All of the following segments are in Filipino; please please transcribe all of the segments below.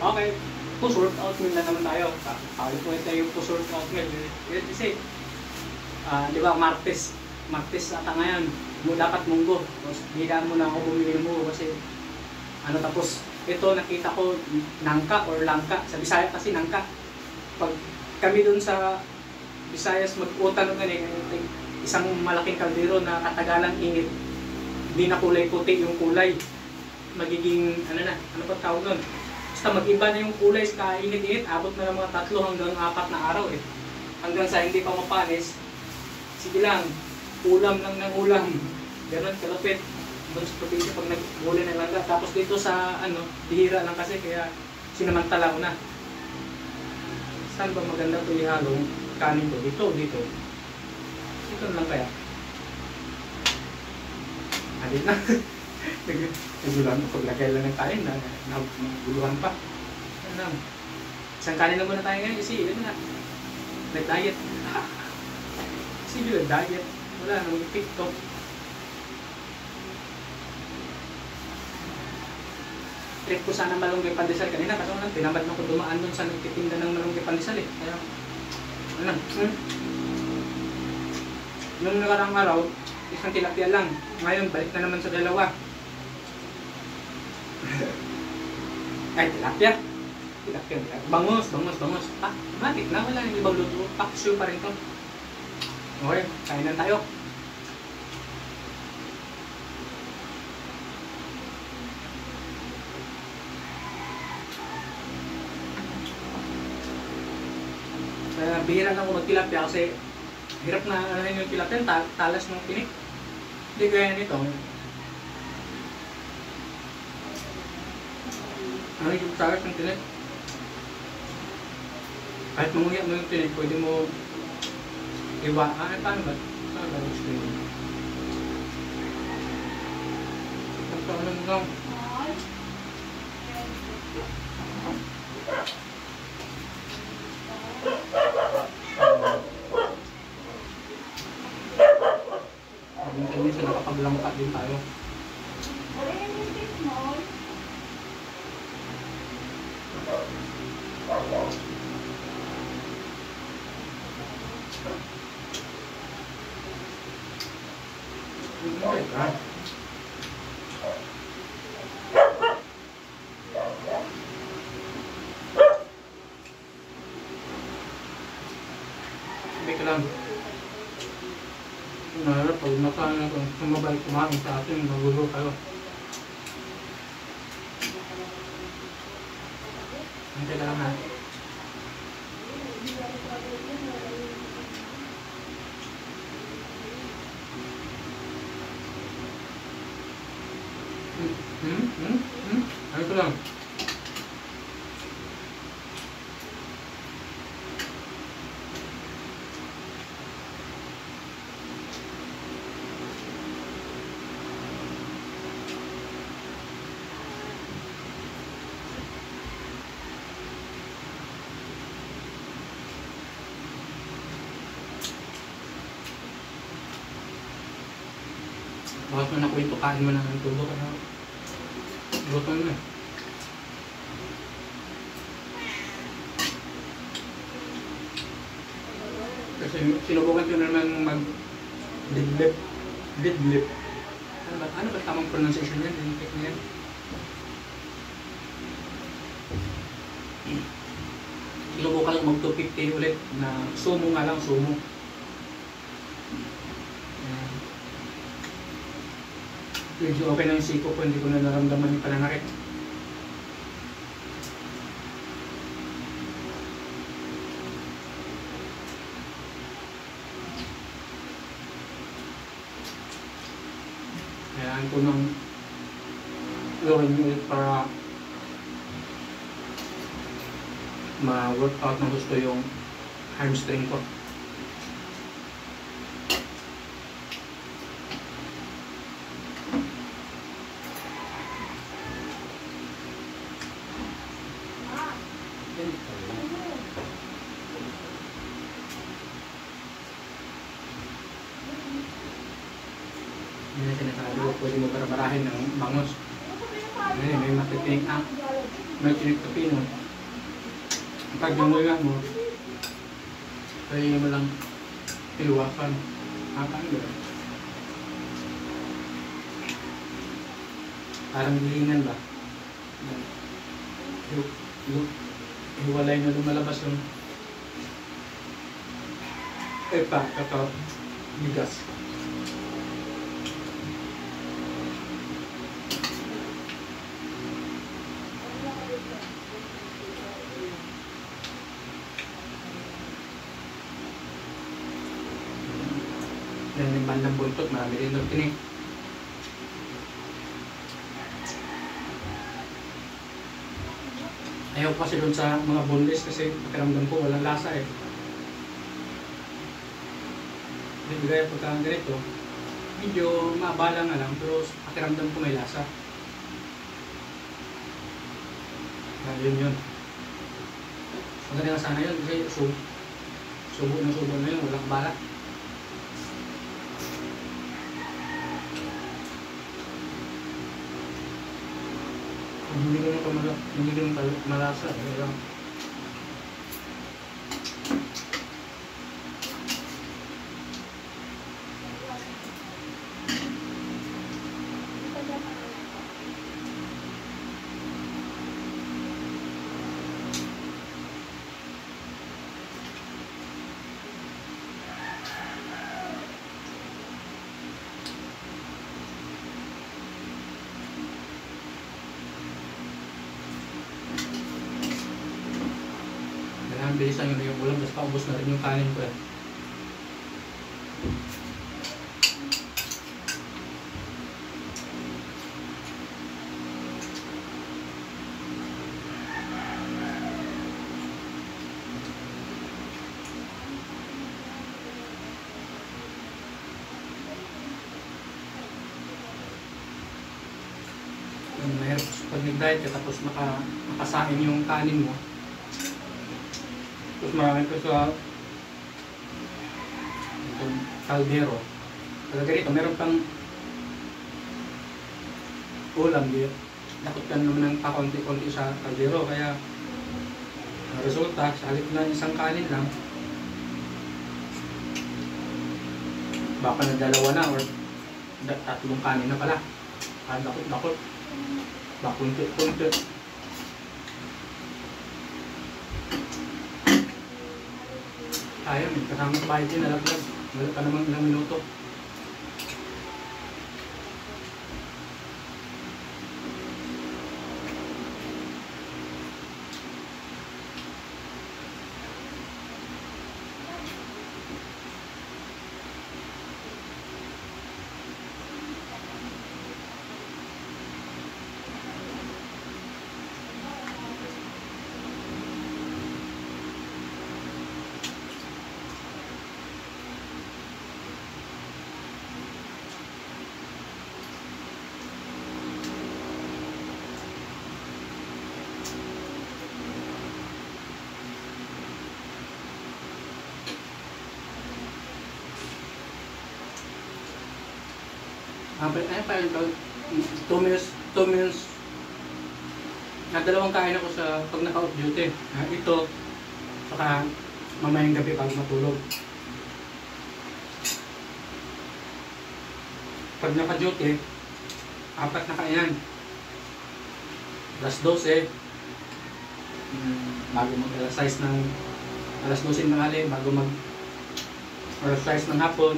Okay, push workout meal na naman tayo. Sabi ko ito yung push workout meal. Kasi, di ba, Martes ata ngayon. Dapat munggo. Tapos, bigyan mo na ako bumili ng munggo kasi, tapos, ito nakita ko, nangka or langka. Sa Bisaya kasi nangka. Pag kami dun sa Visayas mag-utan ng isang malaking kaldero na katagalan init. Hindi na kulay puti yung kulay. Magiging, ano pa tawag nun? Basta mag-iba na yung kulay sa kainit-init. Abot na ng mga 3 hanggang 4 na araw eh. Hanggang sa hindi pa mapanis, sige lang, ulam lang ng ulam. Ganon, kalapit. Doon sa probinsya pag nag-uli na langga. Tapos dito sa, bihira lang kasi kaya sinamantala ko na. Saan ba maganda ito ihalong kanin ko? Dito. Ito lang kaya. Halin na. Naguluhan ko. Paglagay lang ng kain na naguluhan pa. Ano lang. Isang kanin lang muna tayo ngayon kasi nag-diet. Kasi nag-diet. Wala nang TikTok. Trip ko sana malunggay pandesal kanina kasi tinamad na ko dumaan dun sa nagtitinda ng malunggay pandesal eh. Kaya, Nung nakarang araw, isang tilapia lang. Ngayon, balik na naman sa 2. Ay, tilapia. Bangus. Matik na. Wala yung ibang luto. Paksyo pa rin to. Okay, kainan tayo. Bihira na ako magtilapia kasi hirap na yung tilapia, talas ng tinik. Hindi kaya nito. Yung talas ng tinik. Kahit manguya mo yung tinik, pwede mo paano ba? Saan ba yung screen? Ano mo lang? Minsan nakapaglampat din tayo. Sabi ka lang. Pag sumabay kumain sa atin, magulo kayo. Hintay ka lang ha. Ano ko lang? Bakit mo na kwento, kain mo na ng tubo ka na. Luto na. Kasi sinubukan ko naman mag-deadlift. Ano ba tamang pronunciation yan? Deadlift na yan. Sinubukan lang mag-250 ulit na sumo nga lang, sumo. Medyo okay na yung siko ko, hindi ko na naramdaman yung pananakit. Kailangan ko nang gawin ulit para ma-workout na gusto yung hamstring ko. Hindi na sinasabi ko, pwede mo barahin ng bangus. May matiting ang may chinik-pipino. Pag nangulang mo, kaya mo lang iluwasan. Ano yun? Parang hilingan ba? Hiwalay na lumalabas yung kakao, bigas. Yan yung bandang buntot, marami rin doon tinig. Ayaw kasi doon sa mga boneless kasi pakiramdam ko walang lasa eh. Hindi gaya pagka ganito, medyo maabala nga lang pero pakiramdam ko may lasa. Yun. Maganda nga sana yun kasi subo na yun, walang balat. Hindi ko malasa. Bilisan yun yung ulam, tapos paubos na rin yung kanin ko eh. Mahirap pag nag-diet ka tapos makasain yung kanin mo. Tapos marami pa sa itong kaldero. Kaya ganito, meron pang ulam. Dakot ka naman ng pakunti-kunti sa kaldero. Kaya resulta, sa halip na isang kanin lang, baka na dalawa na or tatlong kanin na pala. Dakot-dakot. Bakunti-kunti. Ayan, kasama sa bahay din, nalaglag. Wala pa namang ilang minuto. Ayun pa yun, 2 meals, dalawang kain ako sa pag naka-off duty. Ito, saka mamayang gabi pag matulog. Pag naka-duty, 4 na kainan. Alas 12, bago mag-alas 6 ng alas 12 ng ali, bago mag-alas 6 ng hapon.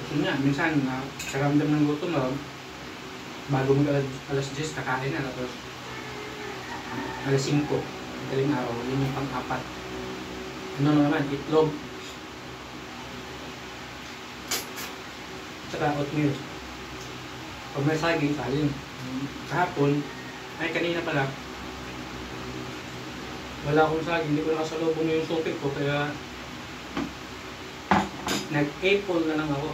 Gusto niya, minsan karamdam ng gutom mo, bago mag-alas 10 kakain na, tapos alas 5, madaling araw, yun yung pang-4. Ano naman, itlog, tsaka oatmeal. Pag may saging, saging. Kahapon, ay kanina pala, wala akong saging, hindi ko nakasalubong yung supik ko, kaya nag-apple na lang ako.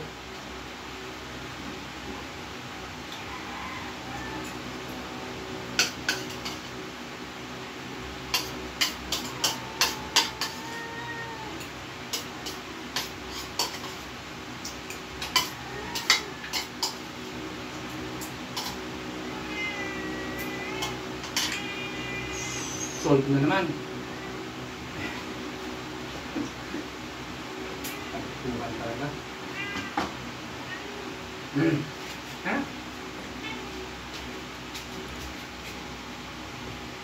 solve na naman. Bukan talaga. Ha?